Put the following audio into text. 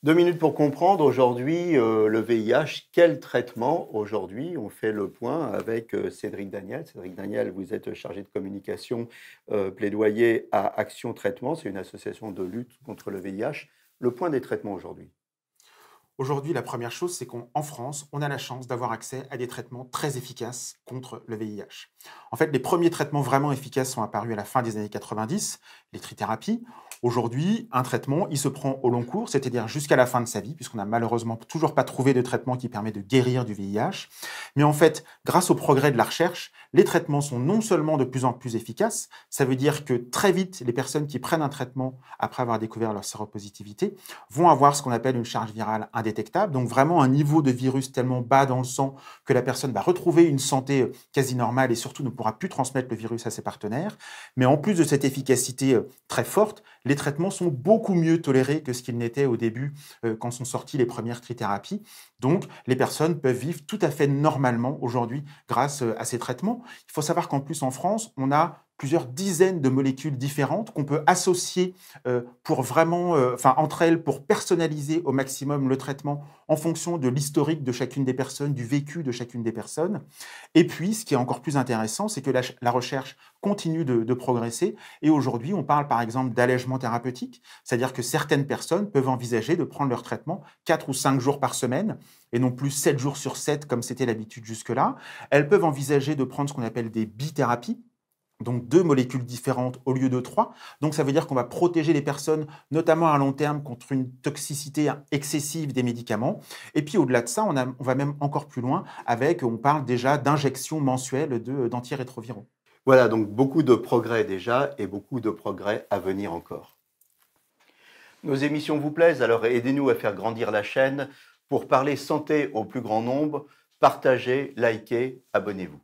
2 minutes pour comprendre aujourd'hui le VIH. Quel traitement aujourd'hui? On fait le point avec Cédric Daniel. Cédric Daniel, vous êtes chargé de communication, plaidoyer à Action Traitement. C'est une association de lutte contre le VIH. Le point des traitements aujourd'hui. Aujourd'hui, la première chose, c'est qu'en France, on a la chance d'avoir accès à des traitements très efficaces contre le VIH. En fait, les premiers traitements vraiment efficaces sont apparus à la fin des années 90, les trithérapies. Aujourd'hui, un traitement, il se prend au long cours, c'est-à-dire jusqu'à la fin de sa vie, puisqu'on n'a malheureusement toujours pas trouvé de traitement qui permet de guérir du VIH. Mais en fait, grâce au progrès de la recherche, les traitements sont non seulement de plus en plus efficaces, ça veut dire que très vite, les personnes qui prennent un traitement après avoir découvert leur séropositivité vont avoir ce qu'on appelle une charge virale indétectable, donc vraiment un niveau de virus tellement bas dans le sang que la personne va retrouver une santé quasi normale et surtout ne pourra plus transmettre le virus à ses partenaires. Mais en plus de cette efficacité très forte, les traitements sont beaucoup mieux tolérés que ce qu'ils n'étaient au début quand sont sorties les premières trithérapies. Donc les personnes peuvent vivre tout à fait normalement aujourd'hui grâce à ces traitements. Il faut savoir qu'en plus en France, on a plusieurs dizaines de molécules différentes qu'on peut associer pour vraiment, entre elles, pour personnaliser au maximum le traitement en fonction de l'historique de chacune des personnes, du vécu de chacune des personnes. Et puis, ce qui est encore plus intéressant, c'est que la recherche continue de progresser. Et aujourd'hui, on parle par exemple d'allègement thérapeutique, c'est-à-dire que certaines personnes peuvent envisager de prendre leur traitement 4 ou 5 jours par semaine et non plus 7 jours sur 7 comme c'était l'habitude jusque-là. Elles peuvent envisager de prendre ce qu'on appelle des bithérapies, donc 2 molécules différentes au lieu de 3. Donc ça veut dire qu'on va protéger les personnes, notamment à long terme, contre une toxicité excessive des médicaments. Et puis au-delà de ça, on va même encore plus loin avec, on parle déjà d'injections mensuelles d'antirétroviraux. Voilà, donc beaucoup de progrès déjà et beaucoup de progrès à venir encore. Nos émissions vous plaisent, alors aidez-nous à faire grandir la chaîne pour parler santé au plus grand nombre. Partagez, likez, abonnez-vous.